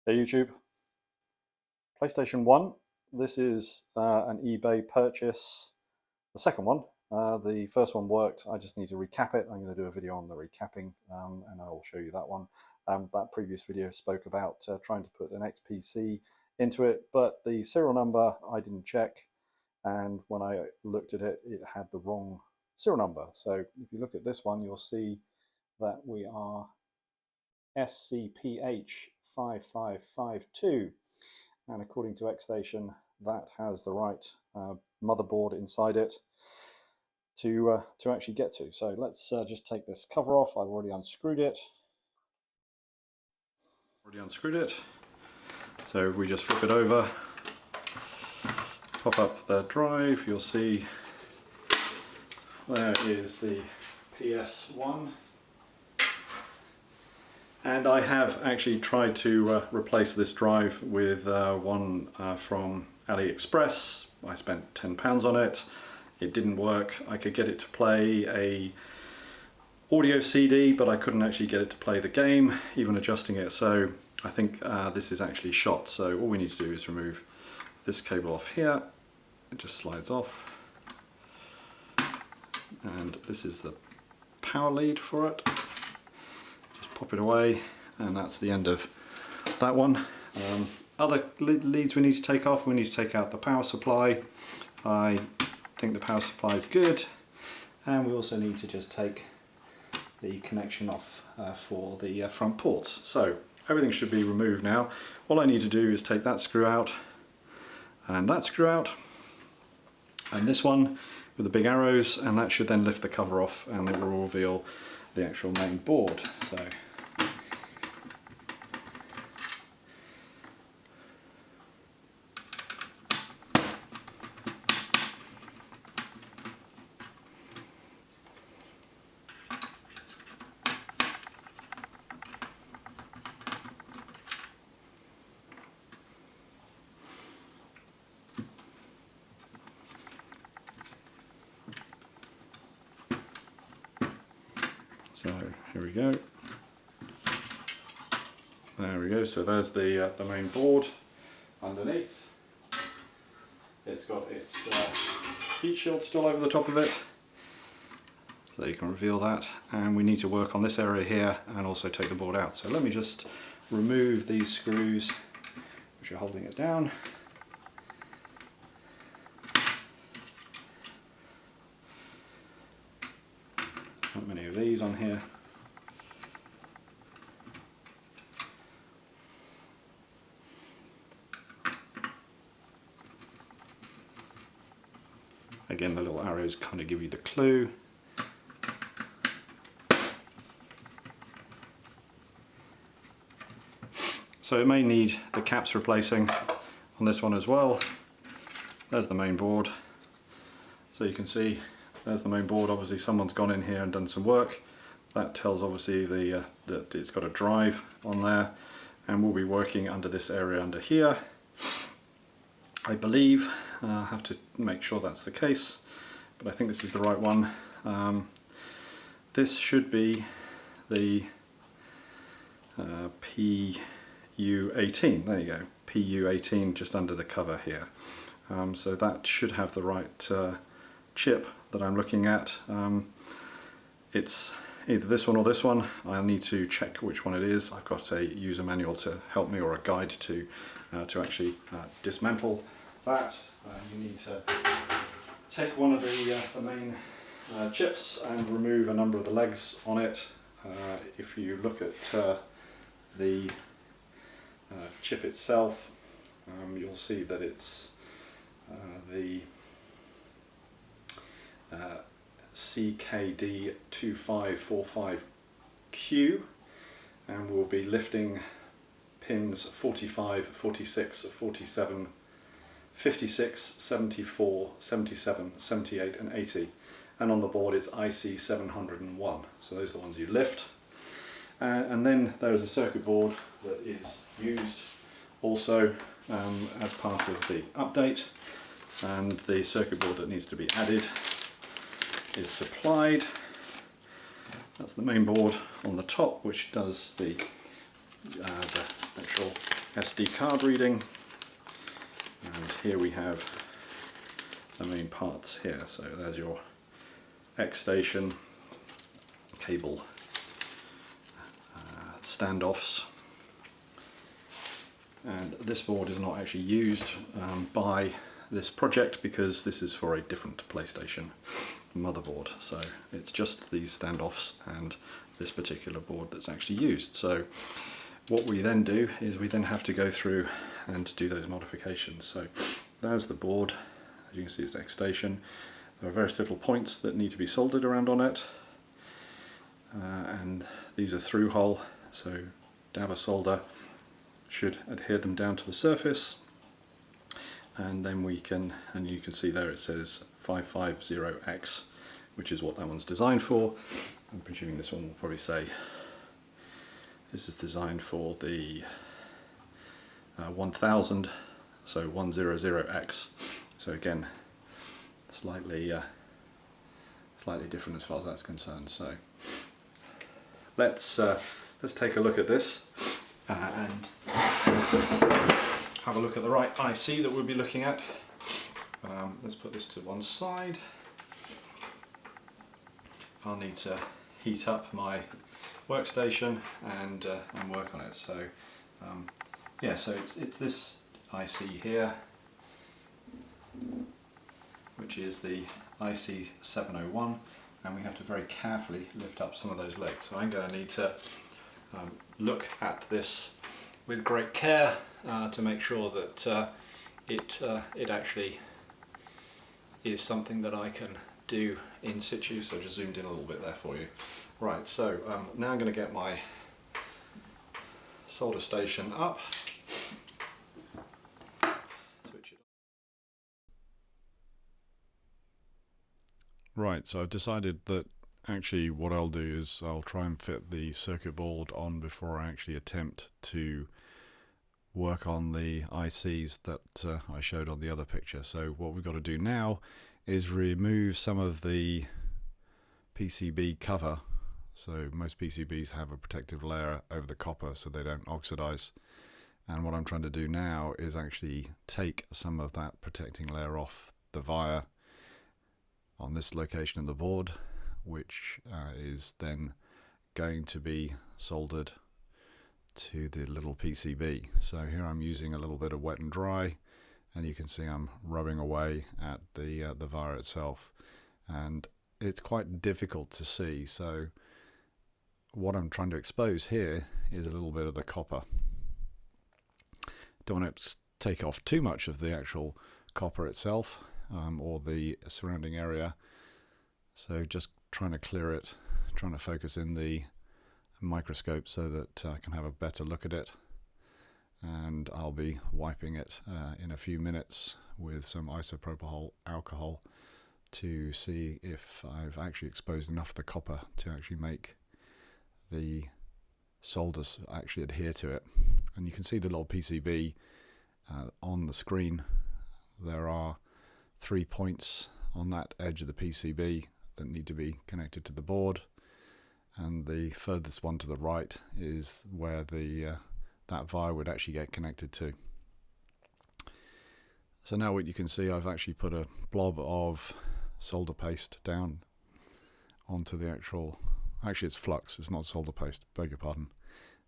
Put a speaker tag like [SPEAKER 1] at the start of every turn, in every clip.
[SPEAKER 1] Hey YouTube, PlayStation 1. This is an eBay purchase, the second one. The first one worked, I just need to recap it. I'm going to do a video on the recapping and I will show you that one. That previous video spoke about trying to put an XPC into it, but the serial number I didn't check, and when I looked at it, it had the wrong serial number. So if you look at this one, you'll see that we are SCPH 5552, and according to Xstation that has the right motherboard inside it to actually get to. So let's just take this cover off. I've already unscrewed it. So if we just flip it over, pop up the drive, you'll see there is the PS1. And I have actually tried to replace this drive with one from AliExpress. I spent £10 on it. It didn't work. I could get it to play a audio CD, but I couldn't actually get it to play the game, even adjusting it. So I think this is actually shot. So all we need to do is remove this cable off here. It just slides off. And this is the power lead for it. Pop it away, and that's the end of that one. Other leads we need to take off. We need to take out the power supply. I think the power supply is good, and we also need to just take the connection off for the front ports. So everything should be removed now. All I need to do is take that screw out and that screw out and this one with the big arrows, and that should then lift the cover off and it will reveal the actual main board. So here we go. There we go. So there's the main board underneath. It's got its heat shield still over the top of it, so you can reveal that. And we need to work on this area here and also take the board out. So let me just remove these screws which are holding it down. Not many of these on here. Again, the little arrows kind of give you the clue. So it may need the caps replacing on this one as well. There's the main board. So you can see there's the main board. Obviously someone's gone in here and done some work. That tells obviously that it's got a drive on there, and we'll be working under this area under here, I believe. I have to make sure that's the case, but I think this is the right one. This should be the PU18. There you go, PU18, just under the cover here. So that should have the right chip that I'm looking at. It's either this one or this one. I need to check which one it is. I've got a user manual to help me, or a guide to actually dismantle that. You need to take one of the main chips and remove a number of the legs on it. If you look at the chip itself, you'll see that it's the CKD2545Q, and we'll be lifting pins 45, 46, 47, 56, 74, 77, 78 and 80, and on the board it's IC701. So those are the ones you lift. And then there is a circuit board that is used also as part of the update, and the circuit board that needs to be added is supplied. That's the main board on the top, which does the actual SD card reading, and here we have the main parts here. So there's your Xstation cable standoffs, and this board is not actually used by this project because this is for a different PlayStation motherboard, so it's just these standoffs and this particular board that's actually used. So what we then do is we then have to go through and do those modifications. So there's the board, as you can see it's Xstation. There are various little points that need to be soldered around on it, and these are through hole, so dabber solder should adhere them down to the surface, and then we can, and you can see there it says 550X, which is what that one's designed for. I'm presuming this one will probably say this is designed for the 1000, so 100X. So again, slightly different as far as that's concerned. So let's take a look at this and have a look at the right IC that we'll be looking at. Let's put this to one side. I'll need to heat up my workstation and work on it. So yeah, so it's this IC here, which is the IC701, and we have to very carefully lift up some of those legs. So I'm going to need to look at this with great care to make sure that it actually is something that I can do in situ. So just zoomed in a little bit there for you. Right, so now I'm going to get my solder station up. Switch it on.
[SPEAKER 2] Right, so I've decided that actually what I'll do is I'll try and fit the circuit board on before I actually attempt to work on the ICs that I showed on the other picture. So what we've got to do now is remove some of the PCB cover. So most PCBs have a protective layer over the copper so they don't oxidize, and what I'm trying to do now is actually take some of that protecting layer off the via on this location of the board, which is then going to be soldered to the little PCB. So here I'm using a little bit of wet and dry, and you can see I'm rubbing away at the via itself, and it's quite difficult to see. So what I'm trying to expose here is a little bit of the copper. Don't want to take off too much of the actual copper itself or the surrounding area, so just trying to clear it, trying to focus in the microscope so that I can have a better look at it, and I'll be wiping it in a few minutes with some isopropyl alcohol to see if I've actually exposed enough of the copper to actually make the solders actually adhere to it. And you can see the little PCB on the screen. There are 3 points on that edge of the PCB that need to be connected to the board, and the furthest one to the right is where the that via would actually get connected to. So now what you can see, I've actually put a blob of solder paste down onto the actually it's flux, it's not solder paste, beg your pardon,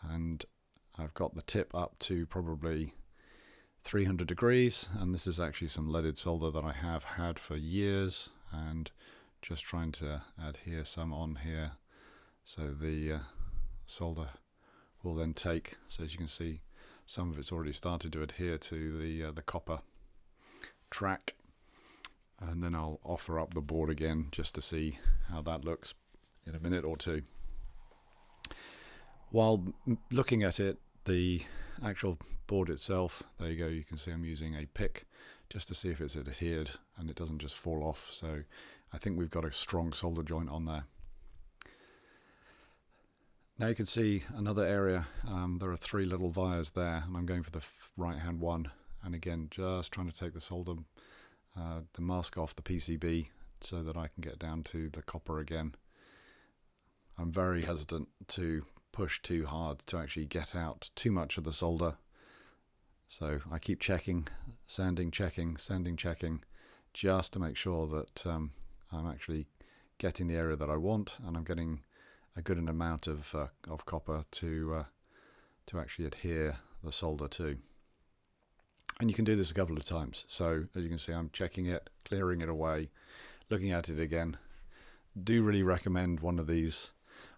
[SPEAKER 2] and I've got the tip up to probably 300 degrees, and this is actually some leaded solder that I have had for years, and just trying to adhere some on here so the solder will then take. So as you can see, some of it's already started to adhere to the copper track, and then I'll offer up the board again just to see how that looks in a minute or two. While looking at it, the actual board itself, there you go, you can see I'm using a pick just to see if it's adhered and it doesn't just fall off. So I think we've got a strong solder joint on there. Now you can see another area, there are 3 little vias there, and I'm going for the right hand one, and again just trying to take the solder, the mask off the PCB so that I can get down to the copper again. I'm very hesitant to push too hard to actually get out too much of the solder, So I keep checking, sanding, checking, sanding, checking, just to make sure that I'm actually getting the area that I want, and I'm getting a good amount of copper to actually adhere the solder to. And you can do this a couple of times. So as you can see, I'm checking it, clearing it away, looking at it again. Do really recommend one of these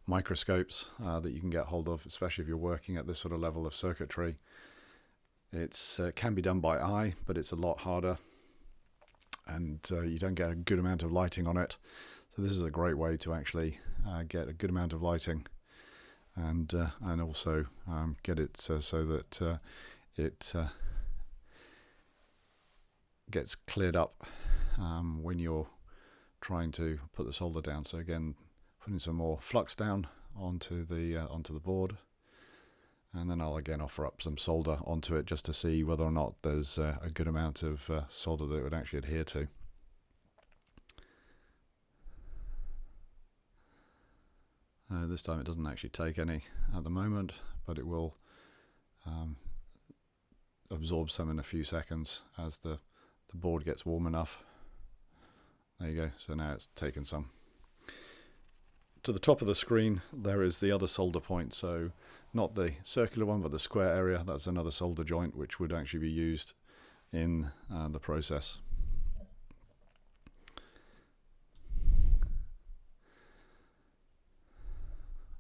[SPEAKER 2] microscopes that you can get hold of, especially if you're working at this sort of level of circuitry. It's can be done by eye, but it's a lot harder, and you don't get a good amount of lighting on it. So this is a great way to actually get a good amount of lighting, and also get it so that it gets cleared up when you're trying to put the solder down. So again, putting some more flux down onto the board, and then I'll again offer up some solder onto it just to see whether or not there's a good amount of solder that it would actually adhere to. This time it doesn't actually take any at the moment, but it will absorb some in a few seconds as the board gets warm enough. There you go, so now it's taken some. To the top of the screen there is the other solder point, so not the circular one but the square area. That's another solder joint which would actually be used in the process.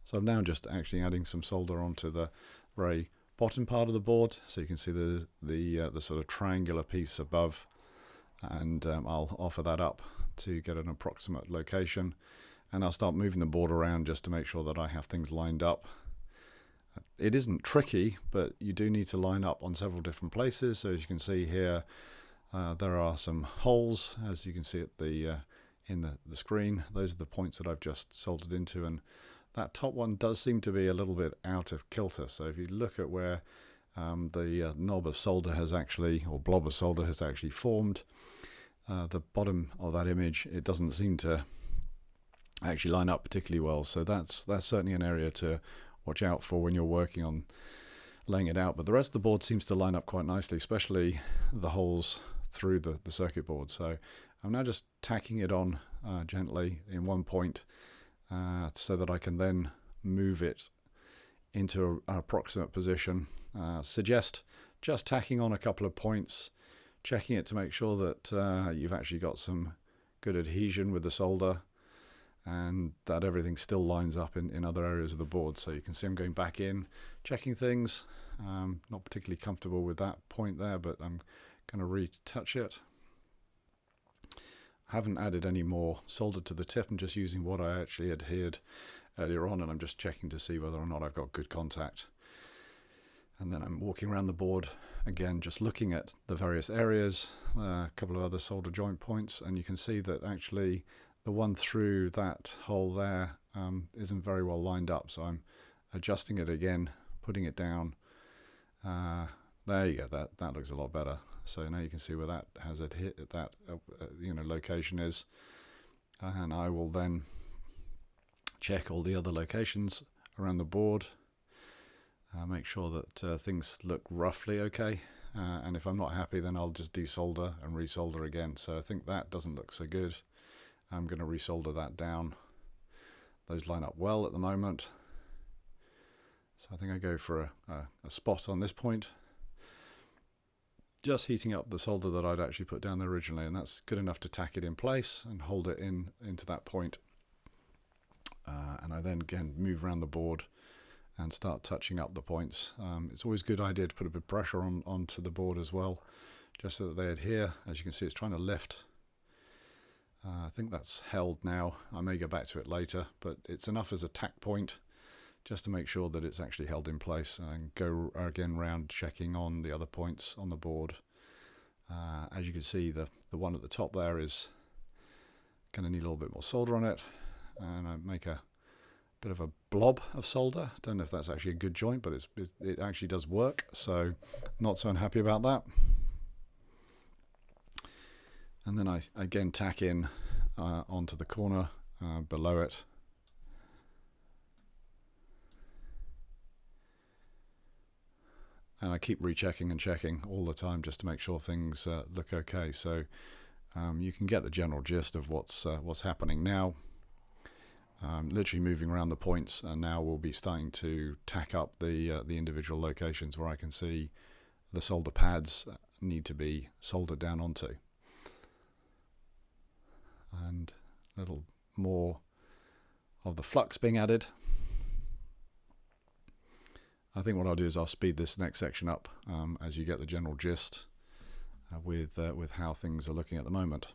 [SPEAKER 2] So I'm now just actually adding some solder onto the very bottom part of the board, so you can see the sort of triangular piece above, and I'll offer that up to get an approximate location, and I'll start moving the board around just to make sure that I have things lined up. It isn't tricky, but you do need to line up on several different places. So as you can see here, there are some holes, as you can see at in the screen. Those are the points that I've just soldered into, and that top one does seem to be a little bit out of kilter. So if you look at where the knob of solder has actually, or blob of solder has actually formed, the bottom of that image, it doesn't seem to actually line up particularly well. So that's certainly an area to watch out for when you're working on laying it out. But the rest of the board seems to line up quite nicely, especially the holes through the circuit board. So I'm now just tacking it on gently in one point, so that I can then move it into an approximate position. Suggest just tacking on a couple of points, checking it to make sure that you've actually got some good adhesion with the solder, and that everything still lines up in other areas of the board. So you can see I'm going back in, checking things. Not particularly comfortable with that point there, but I'm going to retouch it. I haven't added any more solder to the tip. I'm just using what I actually adhered earlier on, and I'm just checking to see whether or not I've got good contact. And then I'm walking around the board again, just looking at the various areas, a couple of other solder joint points, and you can see that actually the one through that hole there isn't very well lined up. So I'm adjusting it again, putting it down. There you go, that looks a lot better. So now you can see where that has adhered, that location is, and I will then check all the other locations around the board, make sure that things look roughly okay, and if I'm not happy, then I'll just desolder and resolder again. So I think that doesn't look so good. I'm going to resolder that down. Those line up well at the moment, so I think I go for a spot on this point, just heating up the solder that I'd actually put down there originally, and that's good enough to tack it in place and hold it into that point. And I then again move around the board and start touching up the points. It's always a good idea to put a bit of pressure onto the board as well, just so that they adhere. As you can see, it's trying to lift. I think that's held now. I may go back to it later, but it's enough as a tack point just to make sure that it's actually held in place, and go again round checking on the other points on the board. As you can see, the one at the top there is going to need a little bit more solder on it, and I make a bit of a blob of solder. Don't know if that's actually a good joint, but it actually does work, so not so unhappy about that. And then I again tack in onto the corner below it. and I keep rechecking and checking all the time just to make sure things look okay. So you can get the general gist of what's happening now. Literally moving around the points, and now we'll be starting to tack up the individual locations where I can see the solder pads need to be soldered down onto. And a little more of the flux being added. I think what I'll do is I'll speed this next section up as you get the general gist with how things are looking at the moment.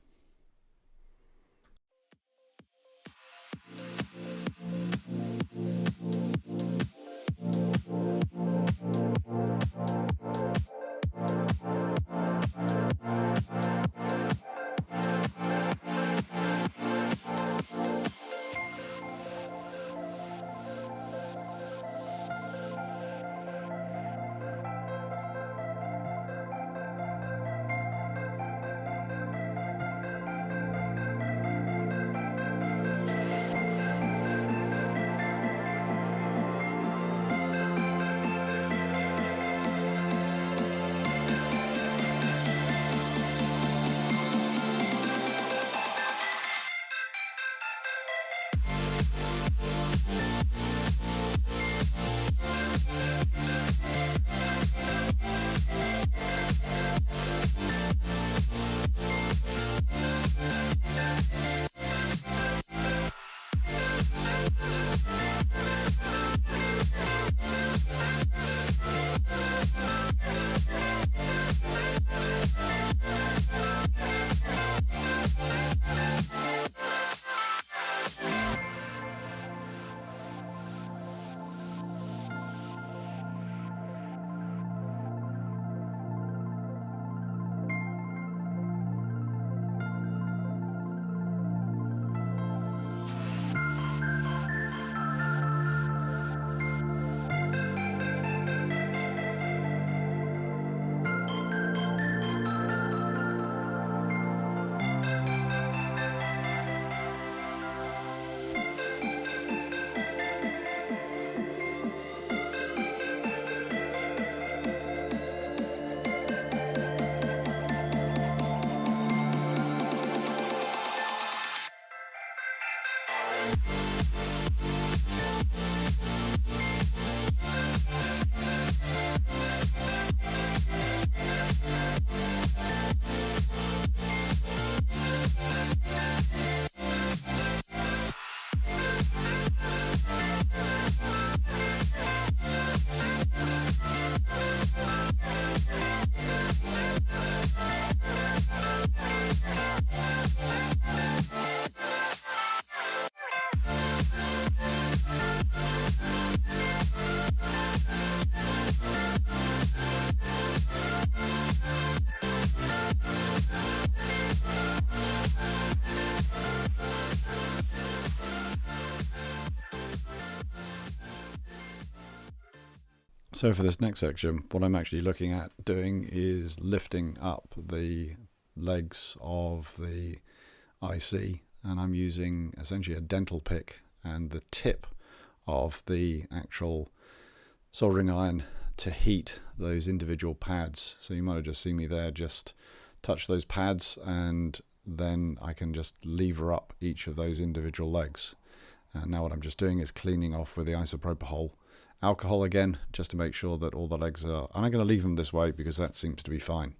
[SPEAKER 2] So for this next section, what I'm actually looking at doing is lifting up the legs of the IC, and I'm using essentially a dental pick and the tip of the actual soldering iron to heat those individual pads. So you might have just seen me there just touch those pads, and then I can just lever up each of those individual legs. And now what I'm just doing is cleaning off with the isopropyl alcohol again, just to make sure that all the legs are, and I'm going to leave them this way because that seems to be fine.